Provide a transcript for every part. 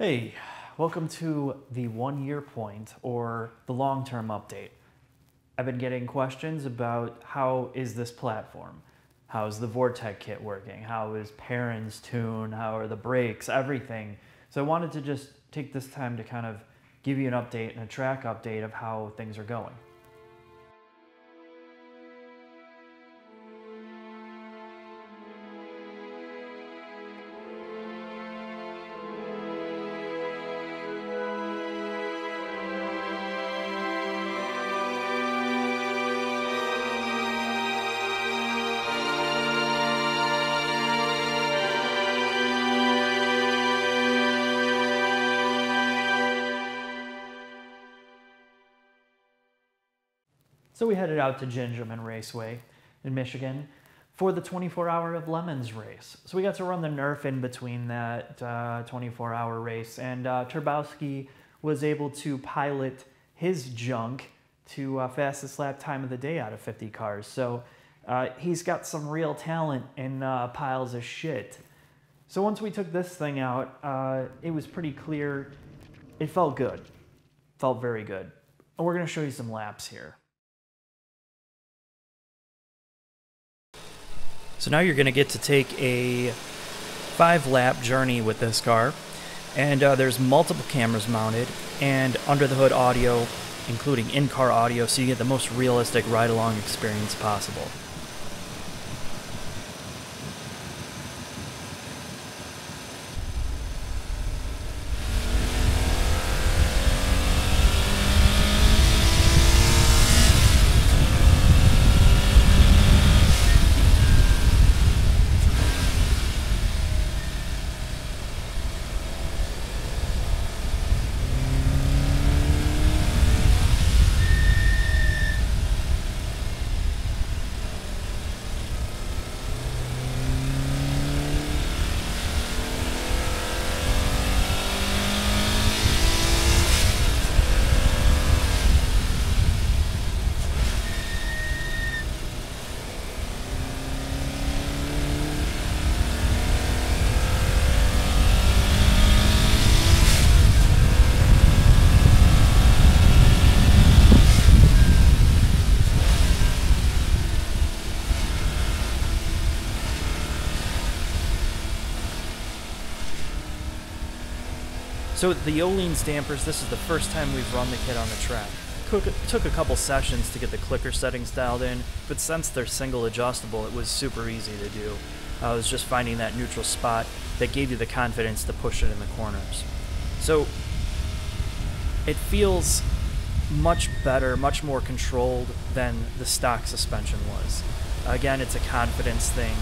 Hey, welcome to the 1 year point or the long-term update. I've been getting questions about how is this platform? How is the Vortech kit working? How is Perrin's tune? How are the brakes? Everything. So I wanted to just take this time to kind of give you an update and a track update of how things are going. So we headed out to Gingerman Raceway in Michigan for the 24-hour of Lemons race. So we got to run the Nerf in between that 24-hour race, and Turbowski was able to pilot his junk to fastest lap time of the day out of 50 cars. So he's got some real talent in piles of shit. So once we took this thing out, it was pretty clear. It felt good. Felt very good. And we're going to show you some laps here. So now you're going to get to take a 5-lap journey with this car, and there's multiple cameras mounted and under the hood audio, including in-car audio, so you get the most realistic ride-along experience possible. So the Ohlins dampers, this is the first time we've run the kit on the track. Took a couple sessions to get the clicker settings dialed in, but since they're single adjustable, it was super easy to do. I was just finding that neutral spot that gave you the confidence to push it in the corners. So it feels much better, much more controlled than the stock suspension was. Again, it's a confidence thing.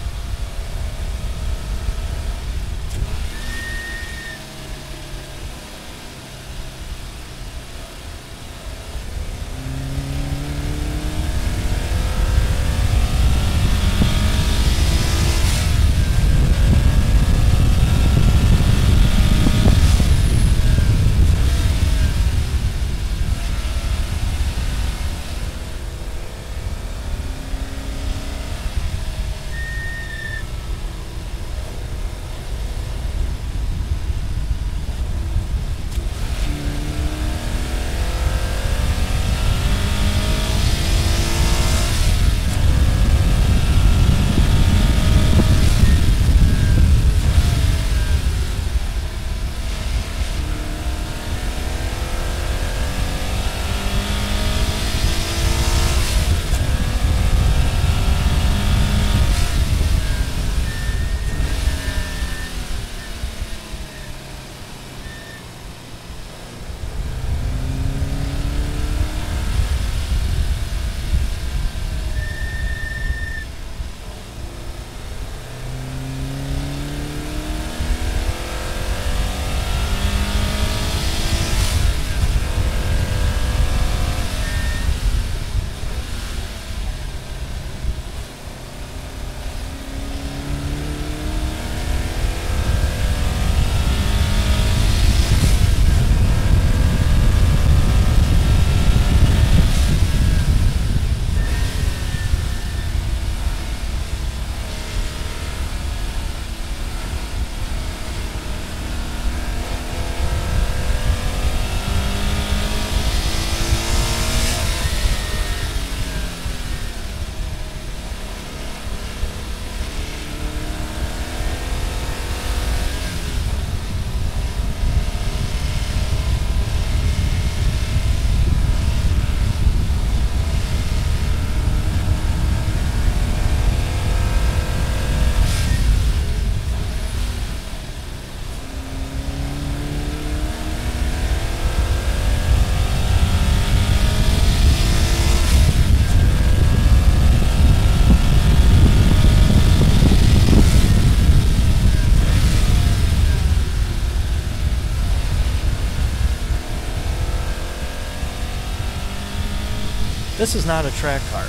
This is not a track car.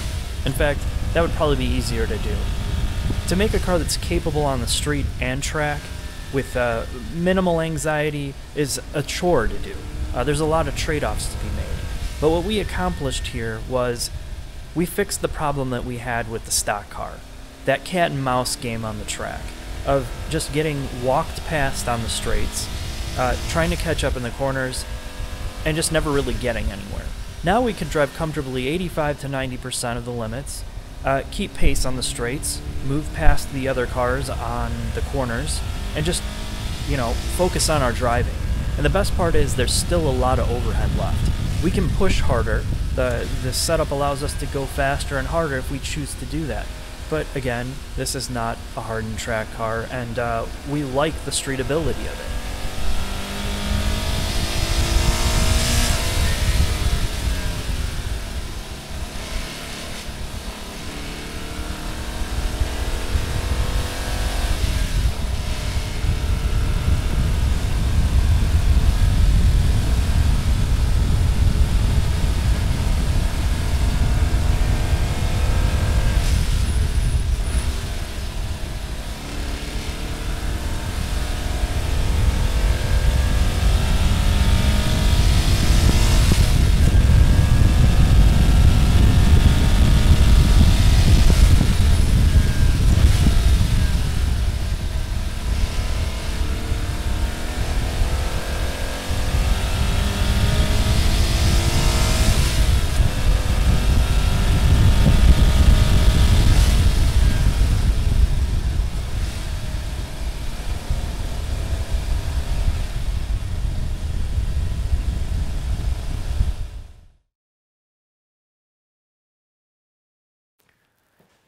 In fact, that would probably be easier to do. To make a car that's capable on the street and track with minimal anxiety is a chore to do. There's a lot of trade-offs to be made. But what we accomplished here was we fixed the problem that we had with the stock car. That cat and mouse game on the track of just getting walked past on the straights, trying to catch up in the corners, and just never really getting anywhere. Now we can drive comfortably 85 to 90% of the limits, keep pace on the straights, move past the other cars on the corners, and just, focus on our driving. And the best part is there's still a lot of overhead left. We can push harder. The setup allows us to go faster and harder if we choose to do that. But again, this is not a hardened track car, and we like the streetability of it.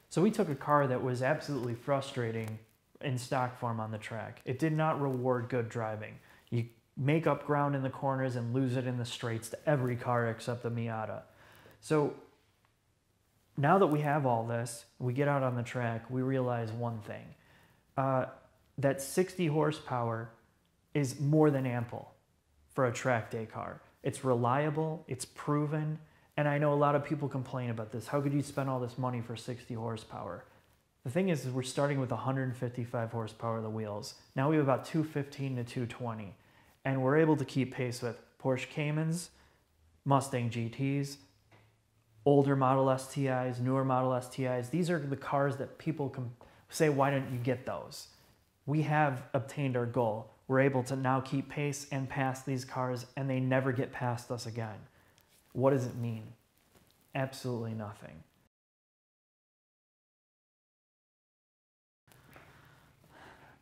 So we took a car that was absolutely frustrating in stock form on the track. It did not reward good driving. You make up ground in the corners and lose it in the straights to every car except the Miata. So now that we have all this, we get out on the track, we realize one thing. That 60 horsepower is more than ample for a track day car. It's reliable, it's proven, and I know a lot of people complain about this. How could you spend all this money for 60 horsepower? The thing is we're starting with 155 horsepower of the wheels. Now we have about 215 to 220, and we're able to keep pace with Porsche Caymans, Mustang GTs, older Model STIs, newer Model STIs. These are the cars that people can say, why didn't you get those? We have obtained our goal. We're able to now keep pace and pass these cars, and they never get past us again. What does it mean? Absolutely nothing.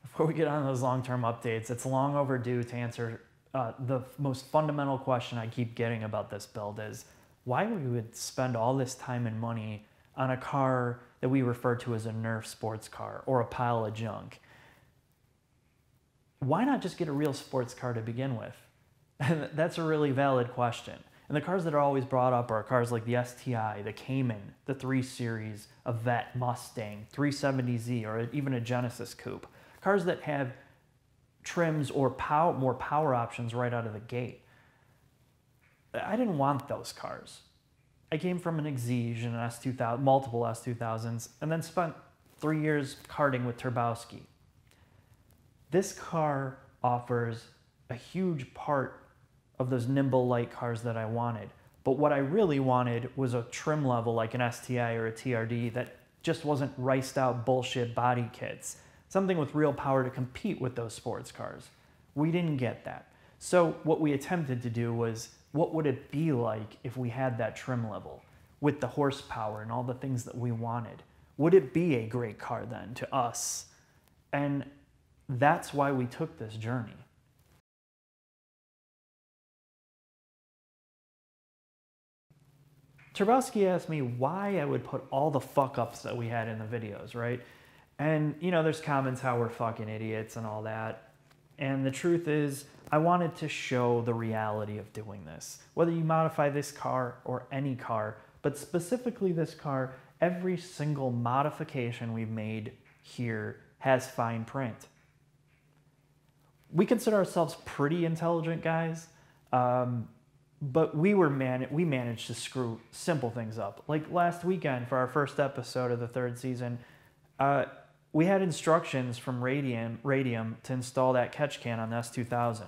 Before we get on those long-term updates, it's long overdue to answer the most fundamental question I keep getting about this build is why we would spend all this time and money on a car that we refer to as a Nerf sports car or a pile of junk. Why not just get a real sports car to begin with? And that's a really valid question. And the cars that are always brought up are cars like the STI, the Cayman, the 3 Series, a Vet, Mustang, 370Z, or even a Genesis Coupe. Cars that have trims or more power options right out of the gate. I didn't want those cars. I came from an Exige and an S2000, multiple S2000s, and then spent 3 years karting with Turbowski. This car offers a huge part of those nimble light cars that I wanted. But what I really wanted was a trim level like an STI or a TRD that just wasn't riced out bullshit body kits. Something with real power to compete with those sports cars. We didn't get that. So what we attempted to do was, what would it be like if we had that trim level with the horsepower and all the things that we wanted? Would it be a great car then to us? And that's why we took this journey. Turbowski asked me why I would put all the fuck-ups that we had in the videos, right? And, there's comments how we're fucking idiots and all that. And the truth is, I wanted to show the reality of doing this. Whether you modify this car or any car, but specifically this car, every single modification we've made here has fine print. We consider ourselves pretty intelligent guys. but we managed to screw simple things up. Like last weekend for our first episode of the 3rd season, we had instructions from Radium to install that catch can on the S2000.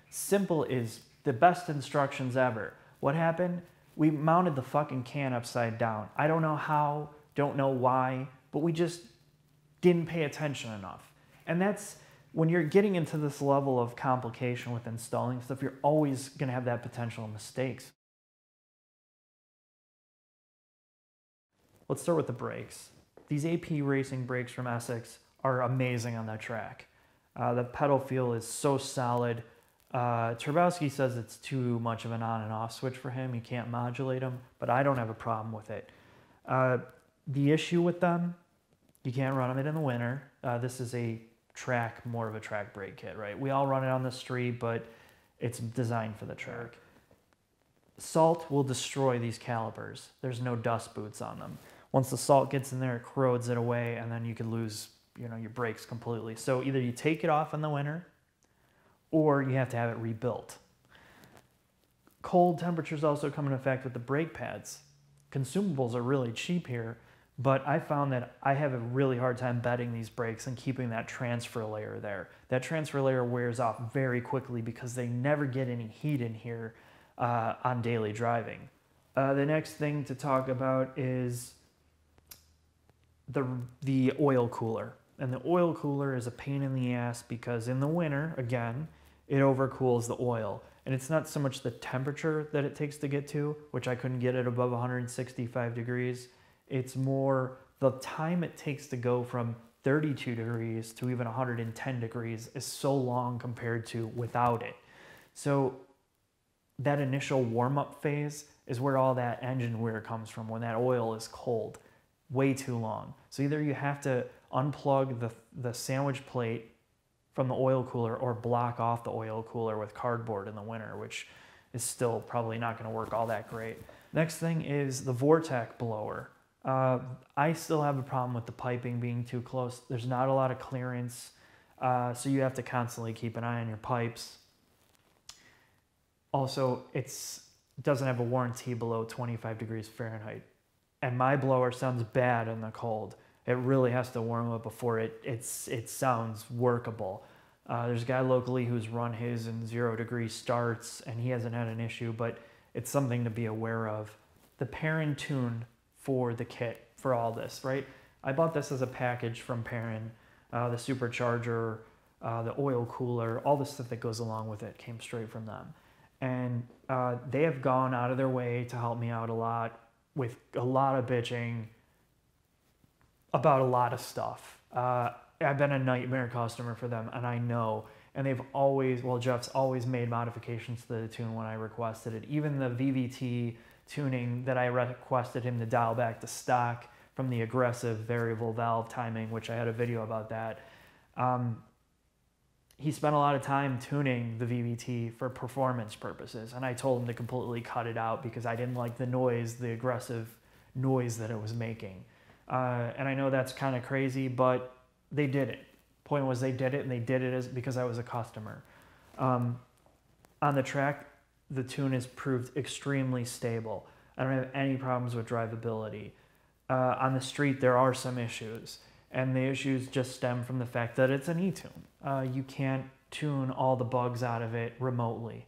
Simple is the best instructions ever. What happened? We mounted the fucking can upside down. I don't know how, don't know why, but we just didn't pay attention enough. And that's, when you're getting into this level of complication with installing stuff, you're always going to have that potential of mistakes. Let's start with the brakes. These AP Racing brakes from Essex are amazing on that track. The pedal feel is so solid. Turbowski says it's too much of an on and off switch for him. He can't modulate them, but I don't have a problem with it. The issue with them, you can't run them in the winter. This is more of a track brake kit, right? We all run it on the street, but it's designed for the track. Salt will destroy these calipers. There's no dust boots on them. Once the salt gets in there, it corrodes it away, and then you could lose, your brakes completely. So either you take it off in the winter, or you have to have it rebuilt. Cold temperatures also come into effect with the brake pads. Consumables are really cheap here, but I found that I have a really hard time bedding these brakes and keeping that transfer layer there. That transfer layer wears off very quickly because they never get any heat in here on daily driving. The next thing to talk about is the oil cooler. And the oil cooler is a pain in the ass because in the winter, again, it overcools the oil. And it's not so much the temperature that it takes to get to, which I couldn't get it above 165 degrees. It's more the time it takes to go from 32 degrees to even 110 degrees is so long compared to without it. So that initial warm-up phase is where all that engine wear comes from, when that oil is cold, way too long. So either you have to unplug the sandwich plate from the oil cooler or block off the oil cooler with cardboard in the winter, which is still probably not going to work all that great. Next thing is the Vortech Blower. I still have a problem with the piping being too close. There's not a lot of clearance, so you have to constantly keep an eye on your pipes. Also, it doesn't have a warranty below 25 degrees Fahrenheit. And my blower sounds bad in the cold. It really has to warm up before it sounds workable. There's a guy locally who's run his in 0 degree starts, and he hasn't had an issue, but it's something to be aware of. The Perrin tune for the kit for all this, right? I bought this as a package from Perrin. The supercharger, the oil cooler, all the stuff that goes along with it came straight from them. And they have gone out of their way to help me out a lot with a lot of bitching about a lot of stuff. I've been a nightmare customer for them, and I know. And they've always, Jeff's always made modifications to the tune when I requested it. Even the VVT tuning that I requested him to dial back to stock from the aggressive variable valve timing, which I had a video about that. He spent a lot of time tuning the VVT for performance purposes, and I told him to completely cut it out because I didn't like the noise, the aggressive noise that it was making. And I know that's kind of crazy, but they did it. Point was, they did it, and they did it because I was a customer. On the track, the tune has proved extremely stable. I don't have any problems with drivability. On the street, there are some issues, and the issues just stem from the fact that it's an e-tune. You can't tune all the bugs out of it remotely.